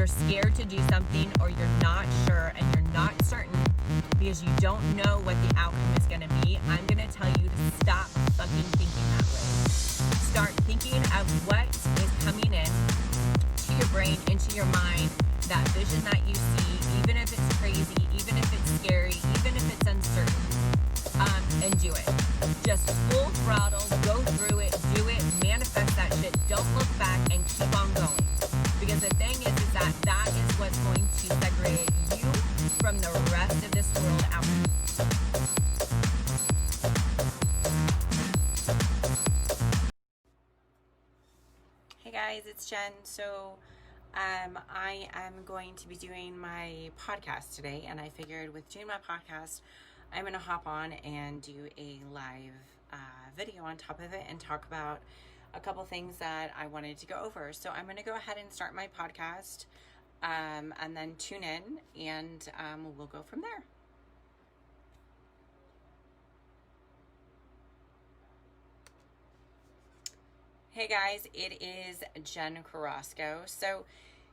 you're scared to do something, or you're not sure and you're not certain because you don't know what the outcome is going to be, I'm going to tell you to stop fucking thinking that way. Start thinking of what is coming in to your brain, into your mind, that vision that you see, even if it's crazy, even if it's scary, even if it's uncertain, and do it. Just full throttle, go through it, do it, manifest that shit. Don't look back and keep on going. Because the thing is that is what's going to segregate you from the rest of this world out there. Hey guys, it's Jen. So I am going to be doing my podcast today, and I figured with doing my podcast, I'm going to hop on and do a live video on top of it and talk about a couple things that I wanted to go over. So I'm going to go ahead and start my podcast and then tune in, and we'll go from there. Hey guys, it is Jen Carrasco. So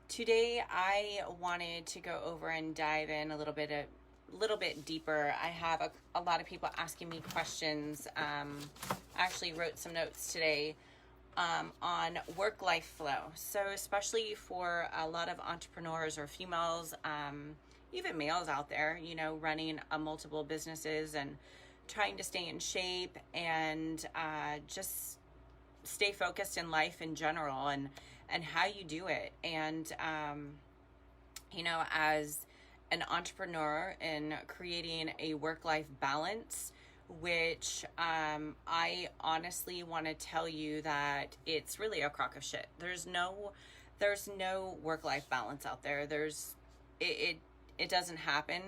today I wanted to go over and dive in a little bit deeper. I have a lot of people asking me questions. I actually wrote some notes today on work-life flow. So especially for a lot of entrepreneurs or females, even males out there, running multiple businesses and trying to stay in shape and just stay focused in life in general, and how you do it. And as an entrepreneur in creating a work-life balance, which I honestly want to tell you that it's really a crock of shit. There's no work-life balance out there. It doesn't happen.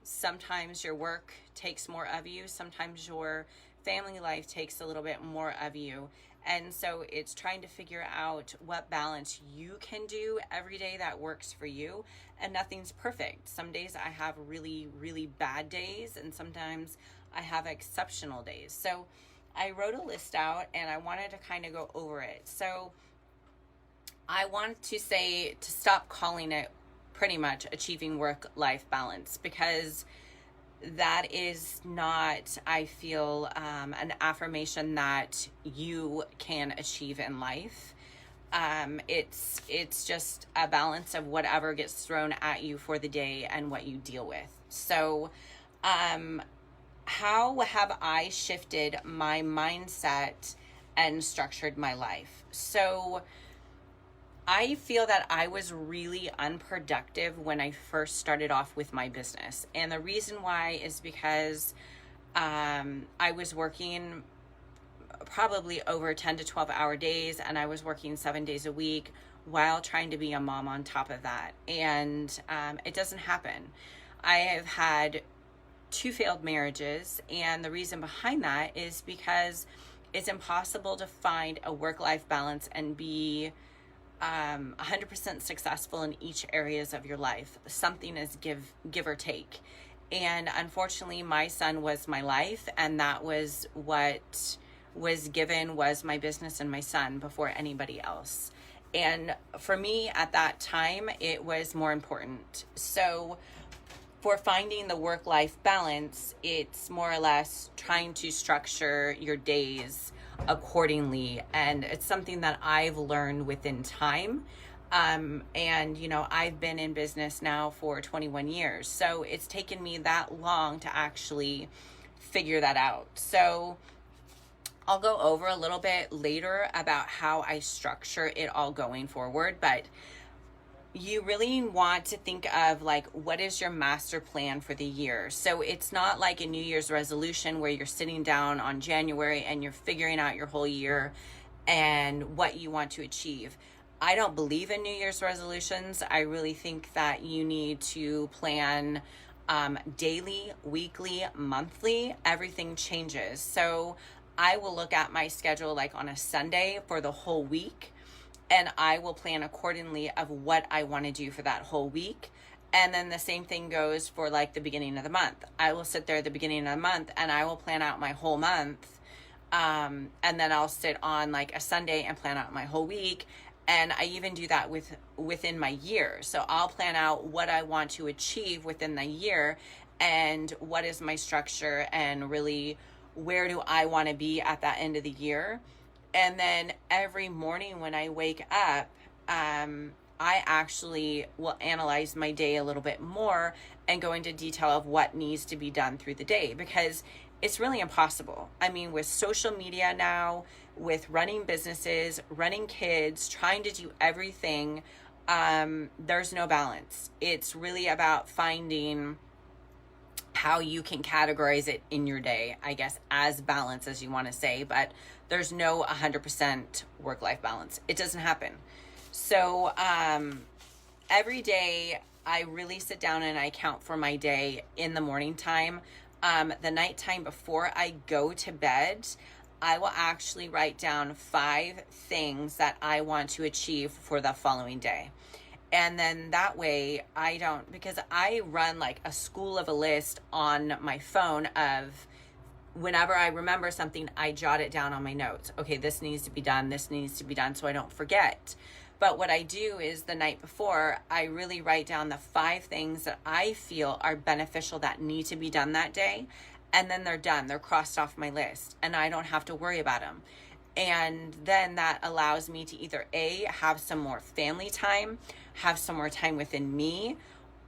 Sometimes your work takes more of you. Sometimes your family life takes a little bit more of you. And so it's trying to figure out what balance you can do every day that works for you. And nothing's perfect. Some days I have really, really bad days, and sometimes I have exceptional days. So I wrote a list out and I wanted to kind of go over it. So I want to say to stop calling it pretty much achieving work-life balance, because that is not, I feel, an affirmation that you can achieve in life. It's just a balance of whatever gets thrown at you for the day and what you deal with. So, how have I shifted my mindset and structured my life? So I feel that I was really unproductive when I first started off with my business. And the reason why is because I was working probably over 10 to 12 hour days, and I was working 7 days a week while trying to be a mom on top of that. And it doesn't happen. I have had 2 failed marriages, and the reason behind that is because it's impossible to find a work-life balance and be 100% successful in each areas of your life. Something is give or take. And unfortunately, my son was my life, and that was what was given, was my business and my son before anybody else. And for me at that time, it was more important. So for finding the work-life balance, it's more or less trying to structure your days accordingly. And it's something that I've learned within time. And, I've been in business now for 21 years. So it's taken me that long to actually figure that out. So I'll go over a little bit later about how I structure it all going forward. But you really want to think of what is your master plan for the year. So it's not like a New Year's resolution where you're sitting down on January and you're figuring out your whole year and what you want to achieve. I don't believe in New Year's resolutions. I really think that you need to plan daily, weekly, monthly. Everything changes. So I will look at my schedule on a Sunday for the whole week, and I will plan accordingly of what I want to do for that whole week. And then the same thing goes for the beginning of the month. I will sit there at the beginning of the month and I will plan out my whole month. And then I'll sit on a Sunday and plan out my whole week. And I even do that within my year. So I'll plan out what I want to achieve within the year and what is my structure and really where do I want to be at that end of the year. And then every morning when I wake up, I actually will analyze my day a little bit more and go into detail of what needs to be done through the day, because it's really impossible. I mean, with social media now, with running businesses, running kids, trying to do everything, there's no balance. It's really about finding how you can categorize it in your day, I guess, as balance as you want to say, but there's no 100% work-life balance. It doesn't happen. So every day I really sit down and I count for my day in the morning time. The nighttime before I go to bed, I will actually write down 5 things that I want to achieve for the following day. And then that way I don't, because I run like a school of a list on my phone of whenever I remember something, I jot it down on my notes. Okay, this needs to be done. This needs to be done so I don't forget. But what I do is the night before, I really write down the 5 things that I feel are beneficial that need to be done that day. And then they're done. They're crossed off my list and I don't have to worry about them. And then that allows me to either A, have some more family time, have some more time within me,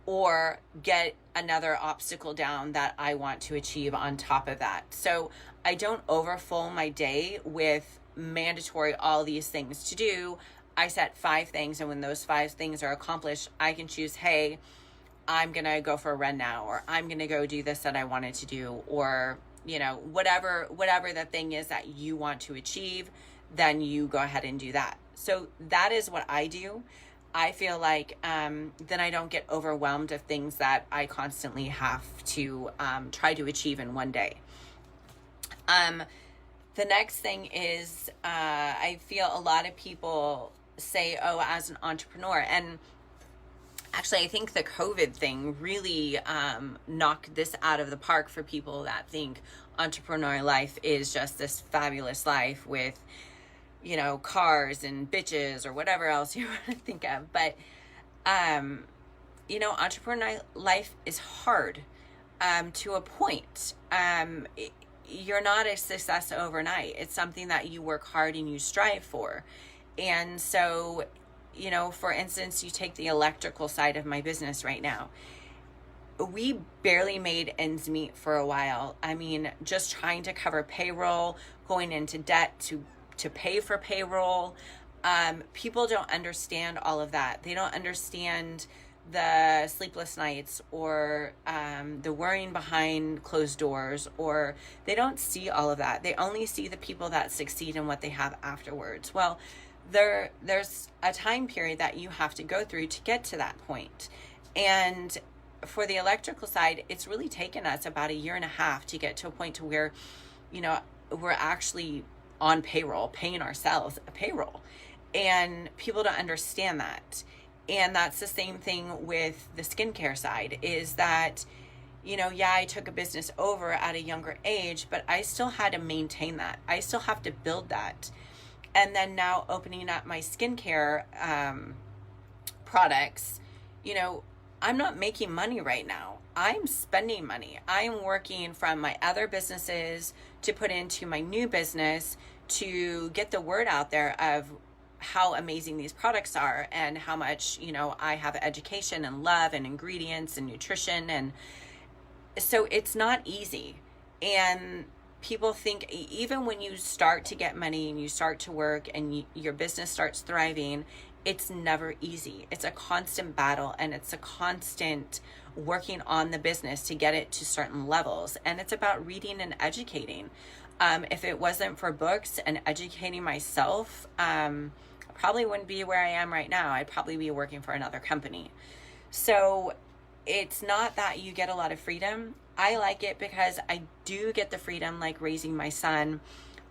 or get another obstacle down that I want to achieve on top of that. So I don't overfill my day with mandatory all these things to do. I set 5 things, and when those 5 things are accomplished, I can choose, hey, I'm going to go for a run now, or I'm going to go do this that I wanted to do, or, you know, whatever the thing is that you want to achieve, then you go ahead and do that. So that is what I do. I feel like then I don't get overwhelmed of things that I constantly have to try to achieve in one day. The next thing is I feel a lot of people say, oh, as an entrepreneur, and actually I think the COVID thing really knocked this out of the park for people that think entrepreneur life is just this fabulous life with, you know, cars and bitches or whatever else you want to think of. But, you know, entrepreneur life is hard to a point. You're not a success overnight. It's something that you work hard and you strive for. And so, you know, for instance, you take the electrical side of my business right now. We barely made ends meet for a while. I mean, just trying to cover payroll, going into debt to pay for payroll. People don't understand all of that. They don't understand the sleepless nights or the worrying behind closed doors, or they don't see all of that. They only see the people that succeed and what they have afterwards. Well, there's a time period that you have to go through to get to that point. And for the electrical side, it's really taken us about 1.5 years to get to a point to where, you know, we're actually on payroll, paying ourselves a payroll. And people don't understand that. And that's the same thing with the skincare side, is that, you know, yeah, I took a business over at a younger age, but I still had to maintain that. I still have to build that. And then now opening up my skincare products, you know, I'm not making money right now. I'm spending money. I'm working from my other businesses to put into my new business to get the word out there of how amazing these products are and how much, you know, I have education and love and ingredients and nutrition. And so it's not easy. And people think even when you start to get money and you start to work and your business starts thriving, it's never easy. It's a constant battle, and it's a constant working on the business to get it to certain levels. And it's about reading and educating. If it wasn't for books and educating myself, I probably wouldn't be where I am right now. I'd probably be working for another company. So it's not that you get a lot of freedom. I like it because I do get the freedom, like raising my son.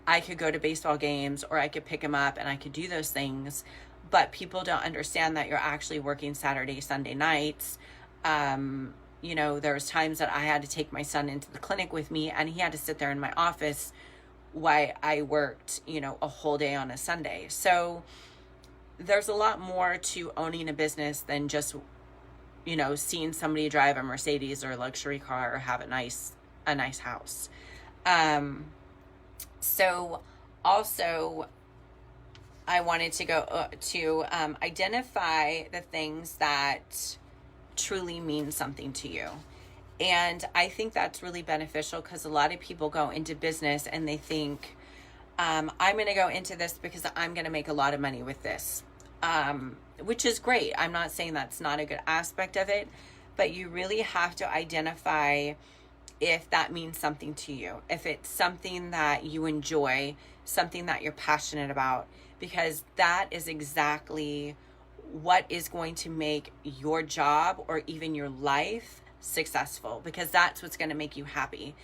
I could go to baseball games, or I could pick him up and I could do those things. But people don't understand that you're actually working Saturday, Sunday nights. You know, there's times that I had to take my son into the clinic with me, and he had to sit there in my office while I worked, you know, a whole day on a Sunday. So there's a lot more to owning a business than just, seeing somebody drive a Mercedes or a luxury car or have a nice house. So also I wanted to go to identify the things that truly mean something to you. And I think that's really beneficial because a lot of people go into business and they think, I'm going to go into this because I'm going to make a lot of money with this, which is great. I'm not saying that's not a good aspect of it, but you really have to identify if that means something to you, if it's something that you enjoy, something that you're passionate about, because that is exactly what is going to make your job or even your life successful, because that's what's going to make you happy.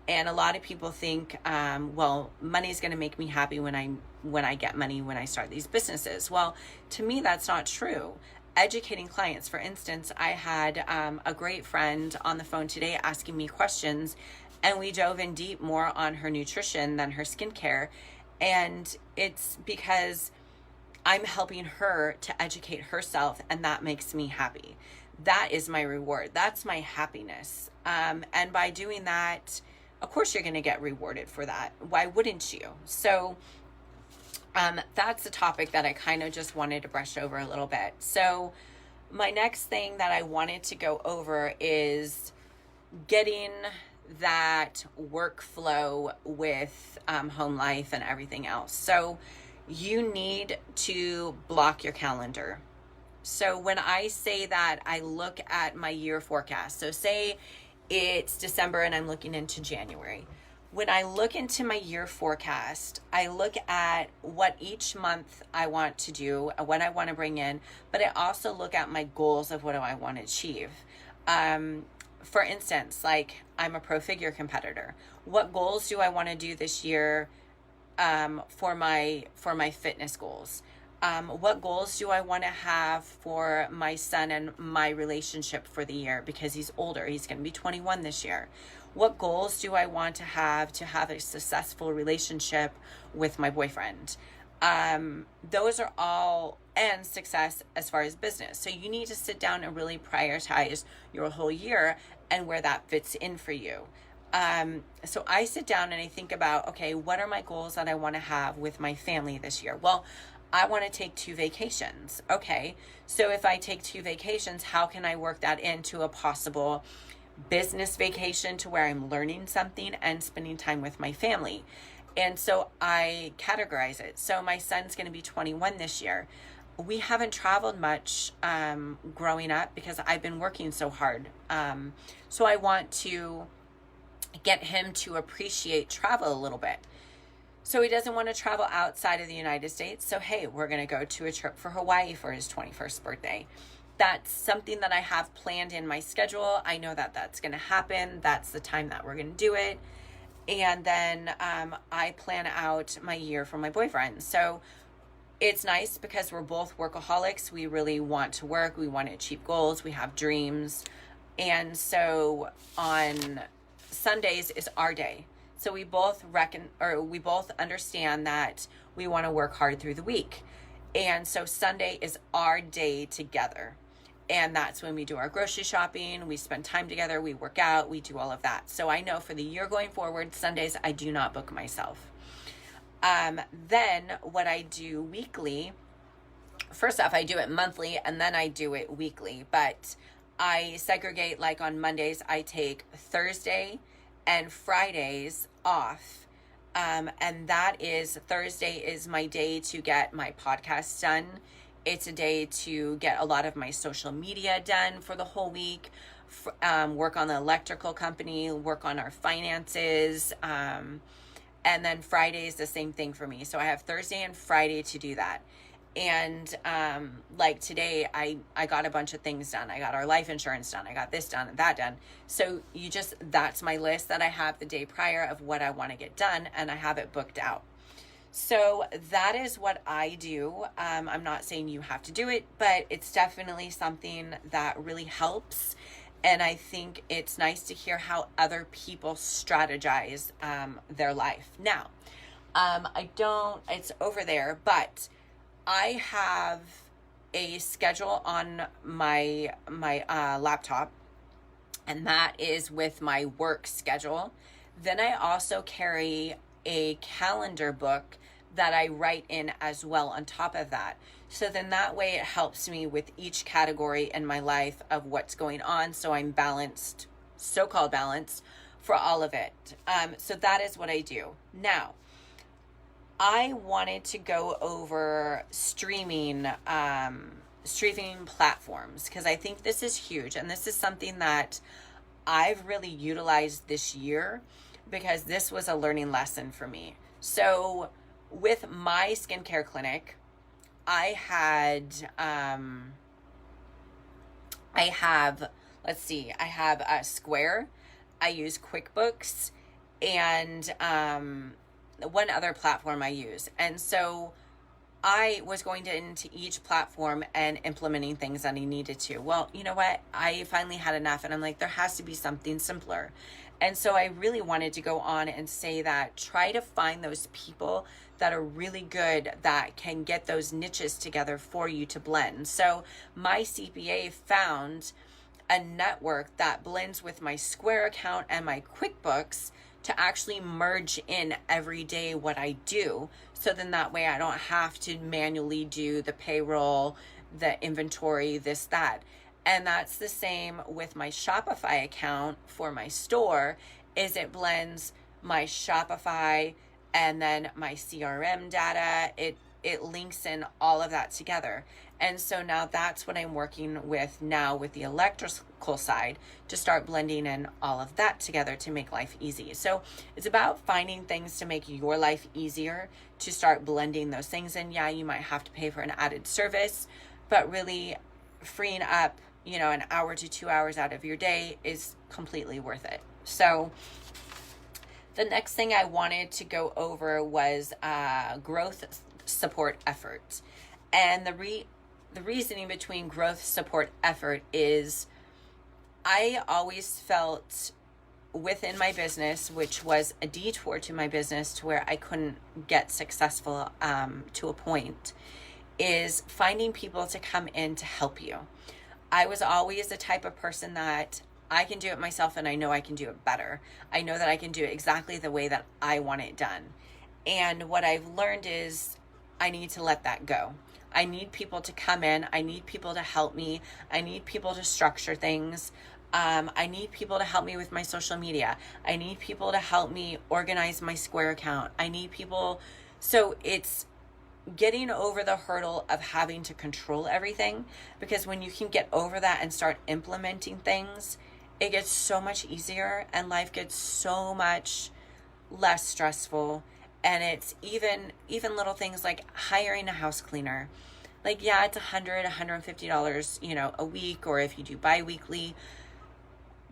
And a lot of people think, well, money is going to make me happy when I get money, when I start these businesses. Well, to me, that's not true. Educating clients, for instance, I had a great friend on the phone today asking me questions, and we dove in deep more on her nutrition than her skincare. And it's because I'm helping her to educate herself, and that makes me happy. That is my reward. That's my happiness. And by doing that, of course, you're going to get rewarded for that. Why wouldn't you? So that's a topic that I kind of just wanted to brush over a little bit. So my next thing that I wanted to go over is getting that workflow with home life and everything else. So you need to block your calendar. So when I say that, I look at my year forecast. So say it's December and I'm looking into January. When I look into my year forecast, I look at what each month I want to do, what I want to bring in, but I also look at my goals of what do I want to achieve. For instance, like I'm a pro figure competitor. What goals do I want to do this year for my fitness goals? What goals do I want to have for my son and my relationship for the year, because he's older, he's going to be 21 this year. What goals do I want to have a successful relationship with my boyfriend? Those are all, and success as far as business. So you need to sit down and really prioritize your whole year and where that fits in for you. So I sit down and I think about, okay, what are my goals that I want to have with my family this year? Well, I want to take 2 vacations. Okay, so if I take 2 vacations, how can I work that into a possible business vacation to where I'm learning something and spending time with my family? And so I categorize it. So my son's going to be 21 this year. We haven't traveled much growing up because I've been working so hard. So I want to get him to appreciate travel a little bit. So he doesn't want to travel outside of the United States. So, hey, we're going to go to a trip for Hawaii for his 21st birthday. That's something that I have planned in my schedule. I know that that's going to happen. That's the time that we're going to do it. And then I plan out my year for my boyfriend. So it's nice because we're both workaholics. We really want to work. We want to achieve goals. We have dreams. And so on Sundays is our day. So we both understand that we want to work hard through the week. And so Sunday is our day together. And that's when we do our grocery shopping, we spend time together, we work out, we do all of that. So I know for the year going forward, Sundays, I do not book myself. Then what I do weekly, first off, I do it monthly and then I do it weekly. But I segregate, like on Mondays, I take Thursday and Fridays off. And that is, Thursday is my day to get my podcast done. It's a day to get a lot of my social media done for the whole week, work on the electrical company, work on our finances. And then Friday is the same thing for me. So I have Thursday and Friday to do that. And like today, I got a bunch of things done. I got our life insurance done. I got this done and that done. So that's my list that I have the day prior of what I want to get done. And I have it booked out. So that is what I do. I'm not saying you have to do it, but it's definitely something that really helps. And I think it's nice to hear how other people strategize their life. Now, it's over there, but I have a schedule on my laptop, and that is with my work schedule. Then I also carry a calendar book that I write in as well on top of that. So then that way it helps me with each category in my life of what's going on. So I'm balanced, so-called balanced for all of it. So that is what I do. Now, I wanted to go over streaming platforms, because I think this is huge. And this is something that I've really utilized this year, because this was a learning lesson for me. So with my skincare clinic, I have a Square, I use QuickBooks, and one other platform I use. And so I was going into each platform and implementing things that I needed to. Well, you know what? I finally had enough, and I'm like, there has to be something simpler. And so I really wanted to go on and say that try to find those people that are really good, that can get those niches together for you to blend. So my CPA found a network that blends with my Square account and my QuickBooks to actually merge in every day what I do. So then that way I don't have to manually do the payroll, the inventory, this, that. And that's the same with my Shopify account for my store, is it blends my Shopify and then my CRM data. It links in all of that together. And so now that's what I'm working with now with the electrical side, to start blending in all of that together to make life easy. So it's about finding things to make your life easier, to start blending those things in. Yeah, you might have to pay for an added service, but really freeing up, an hour to 2 hours out of your day is completely worth it. So the next thing I wanted to go over was growth support effort. And the reasoning between growth support effort is I always felt within my business, which was a detour to my business to where I couldn't get successful to a point, is finding people to come in to help you. I was always the type of person that I can do it myself, and I know I can do it better. I know that I can do it exactly the way that I want it done. And what I've learned is I need to let that go. I need people to come in. I need people to help me. I need people to structure things. I need people to help me with my social media. I need people to help me organize my Square account. I need people. So it's getting over the hurdle of having to control everything, because when you can get over that and start implementing things, it gets so much easier and life gets so much less stressful. And it's even little things like hiring a house cleaner. Like, yeah, it's $150, a week, or if you do bi-weekly,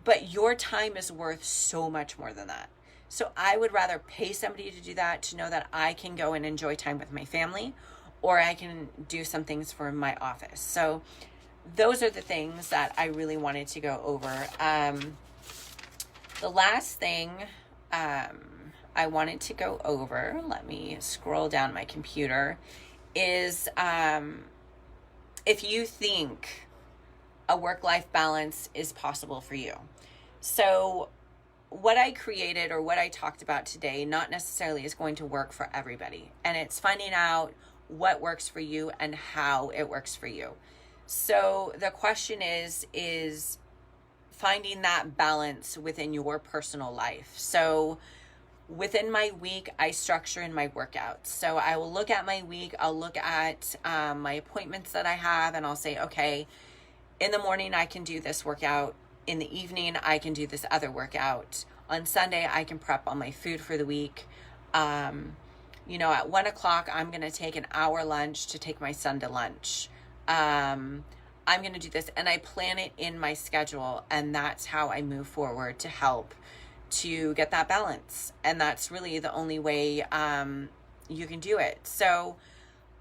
but your time is worth so much more than that. So I would rather pay somebody to do that, to know that I can go and enjoy time with my family, or I can do some things for my office. So those are the things that I really wanted to go over. The last thing I wanted to go over, let me scroll down my computer, is if you think a work-life balance is possible for you. So what I created, or what I talked about today, not necessarily is going to work for everybody. And it's finding out what works for you and how it works for you. So the question is finding that balance within your personal life. So within my week, I structure in my workouts. So I will look at my week, I'll look at my appointments that I have, and I'll say, okay, in the morning I can do this workout. In the evening, I can do this other workout. On Sunday, I can prep all my food for the week. At 1 o'clock, I'm going to take an hour lunch to take my son to lunch. I'm going to do this, and I plan it in my schedule, and that's how I move forward to help to get that balance. And that's really the only way you can do it. So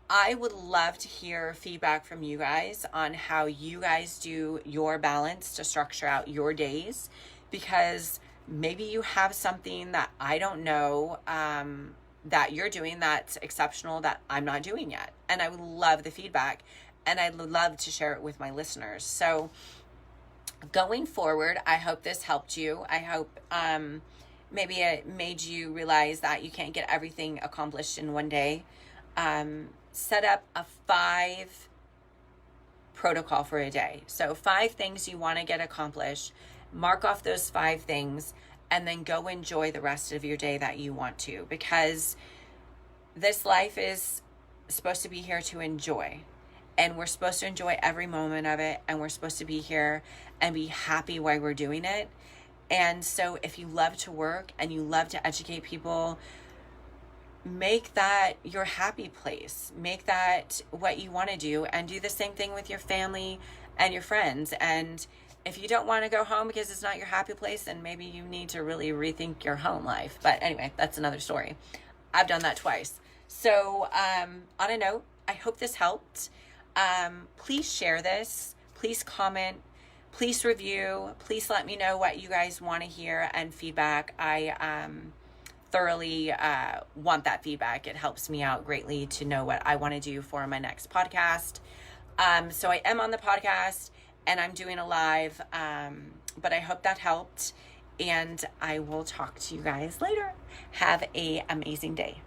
I would love to hear feedback from you guys on how you guys do your balance to structure out your days, because maybe you have something that I don't know. that you're doing that's exceptional that I'm not doing yet. And I would love the feedback, and I'd love to share it with my listeners. So going forward, I hope this helped you. I hope maybe it made you realize that you can't get everything accomplished in one day. Set up a 5 protocol for a day. So 5 things you want to get accomplished. Mark off those 5 things, and then go enjoy the rest of your day that you want to, because this life is supposed to be here to enjoy, and we're supposed to enjoy every moment of it, and we're supposed to be here and be happy while we're doing it. And so if you love to work and you love to educate people, make that your happy place. Make that what you want to do, and do the same thing with your family and your friends. And if you don't want to go home because it's not your happy place, then maybe you need to really rethink your home life. But anyway, that's another story. I've done that twice. So on a note, I hope this helped. Please share this. Please comment. Please review. Please let me know what you guys want to hear and feedback. I thoroughly want that feedback. It helps me out greatly to know what I want to do for my next podcast. So I am on the podcast, and I'm doing a live, but I hope that helped, and I will talk to you guys later. Have an amazing day.